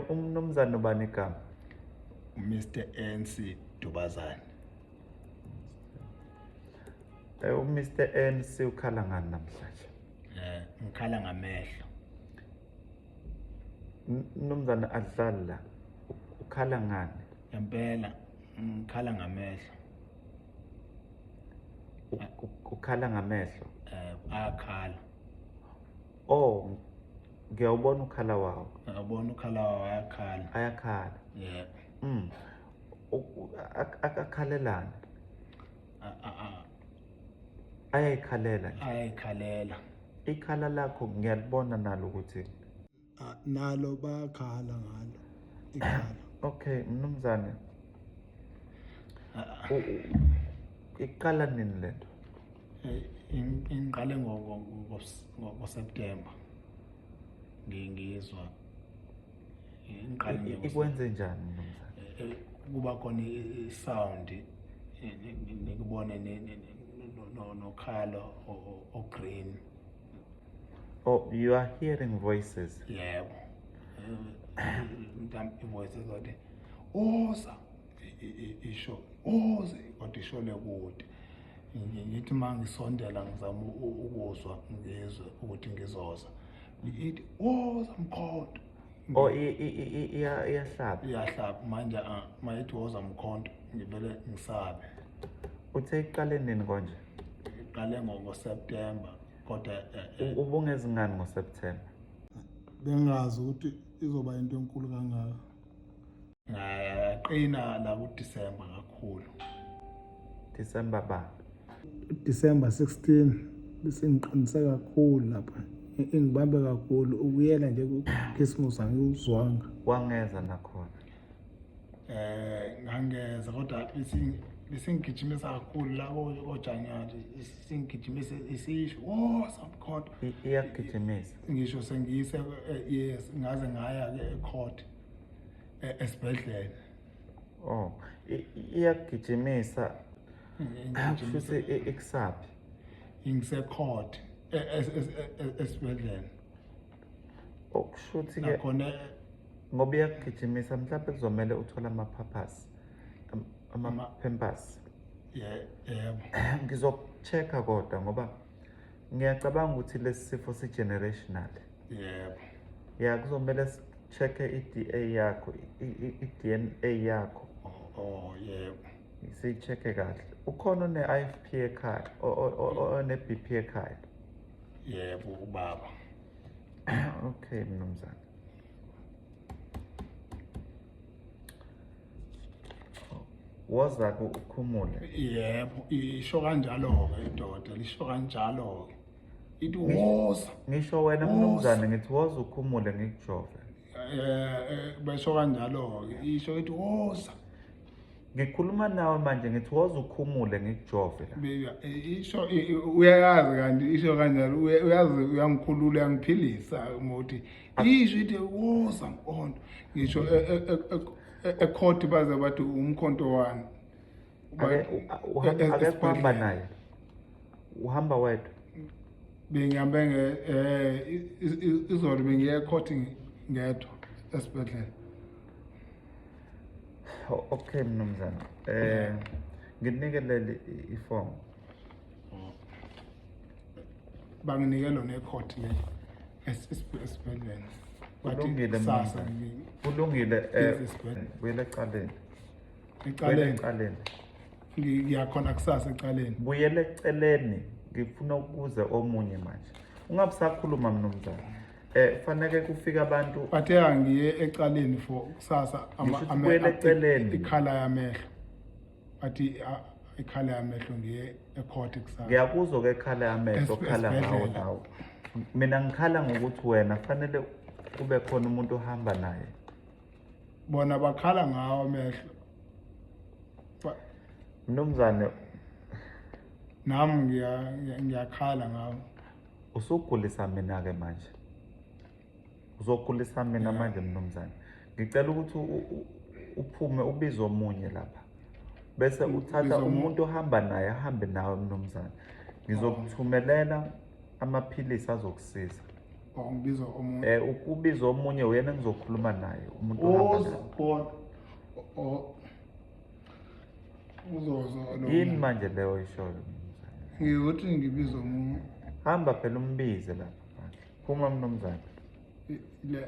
Umnumzane ubani igama? Mr. ANC Dubazane. Mr. ANC ukhala ngani namhlanje? Ngikhala ngamehlo. Mnumzane adlala la. Ukhala ngani? Ngempela ngikhala ngamehlo. Ukhala ngamehlo? Ayakhala. Oh, ngiyawubona ukhala wawo. Ngiyabona ukhala wawo ayakhala. Ayakhala. Yeah. Akakhalelani? Ayayikhalela nje. Ayikhalela. Ikhala lakho ngiyalibona nalo ukuthi nalo bakhala ngalo ikhala. Okay, mnumzane. Iqala nini lento? Ngiqale ngoSeptember. Ngizwa ngiqale ikwenze njani mnumzane? kuba khona isound nikubone nokhalo green. Oh, you are hearing voices. Yebo. Voices kodwa oza isho oze kodwa ishole kude. Ngithi mangisondela ngizama ukuzwa ngizwe ukuthi ngizoza. Ithi oza Mkhonto. Oh, iyahlaba. Iyahlaba manje mayithi woza Mkhonto ngivele ngisabe. Uthe iqale nini konje? Iqale ngoSeptember kodwa ubungezi ngani ngoSeptember? Bengazi ukuthi izoba into enkulu kangaka. Ngaqina la kuDisemba kakhulu. December ba? December 16 bese ngiqinise kakhulu lapha. Ingibambe kakhulu ukuyela nje kuChristmas angiwuzwanga. Wangeza nakhona? Ngangeza kodwa isingigijimisa kakhulu la oJanuary isingigijimisa isisho Mkhonto. Iyagijimisa. Ngisho sengiyise yes ngaze ngaya ke ecourt esibhedlela. Oh, iyagijimisa. Futhi ikusaphi? Ngise-court esibhedlela. Okushuthi ke nakhona ngoba iyagijimisa mhlawumbe kuzomela uthole ama-pampers. Ama-pampers. Yebo. Ngizokuchecka kodwa ngoba ngiyacabanga ukuthi lesi sifo si-generational. Yebo. Ya kuzomela si-check-e i-DA yakho, i-DNA yakho. Oh yebo. Siyi-check-e kahle. Ukhona one-IFP ekhaya, one-BP ekhaya? Yebo ubaba. Okay mnumzane. Woza-ke ukhumule? Yebo, isho kanjalo-ke idoda, lisho kanjalo-ke. Ithi woza. Ngisho wena mnumzane ngithi woza ukhumule ngikujove. Besho kanjalo-ke, isho ithi woza. Ngikhuluma nawe manje ngithi woza ukhumule ngikujove la. Isho uyayazi kanti isho kanjalo uyazi uyangikhulula uyangiphilisa umuthi. Isho ithi woza Mkhonto. Ngisho ecourt baze bathi uMkhonto wani. Ake kuhamba naye. Uhamba wedwa? Bengihambe izolo bengiye ecourt ngedwa esibhedlela. Okay mnumzane. Nginikelele iform. Banginike lona ecourt le esibhedlela. Kulungile mnumzane. Kulungile buyela ecaleni. Ecaleni. Ngiyakhona kusasa ecaleni. Buyela eceleni. Ngifuna ukubuza omunye manje. Ungabisakhuluma mnumzane. Fanele kufika abantu. Bathe angiye ecaleni for kusasa ikhala yamehlo. Bathi ikhala yamehlo ngiye ecourt kusasa. Ngiyakuzwa ke ekhala yamehlo okhala ngawo nawo. Mina ngikhala ngokuthi wena fanele kube khona umuntu ohamba naye. Bona bakhala ngawo amehlo. Mnumzane nami ngiyakhala ngawo. Usugulisa mina ke manje. Uzogulisa mina manje mnumzane. Ngicela ukuthi uphume ubize omunye lapha. Bese uthatha umuntu ohamba naye ahambe nawe mnumzane. Ngizokuthumelela amaphilisi azokusiza. ngibiza omunye ukubiza omunye uyena engizokhuluma naye umuntu ohamba woza naye. khona uzoza Yini manje leyo oyishoyo mnumzane? ngiyothi ngibiza omunye Hamba phela umbize lapha. Phuma mnumzane. le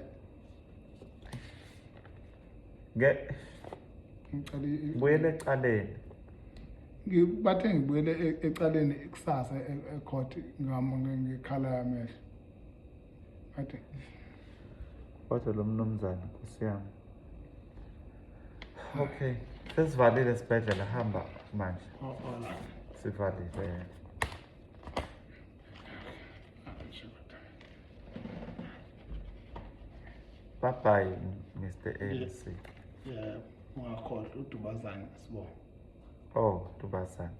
ngicela Buyele ecaleni. bathe ngibuyele ecaleni kusasa ecourt ngikhala yamehlo bathe Kodwa lo mnumzane Nkosi yami. Okay. Sesivalile isibhedlela hamba manje. la Sivalile. Bye bye Mr. ANC. ungakhohlwa udubazane sibona Oh, Tubasane.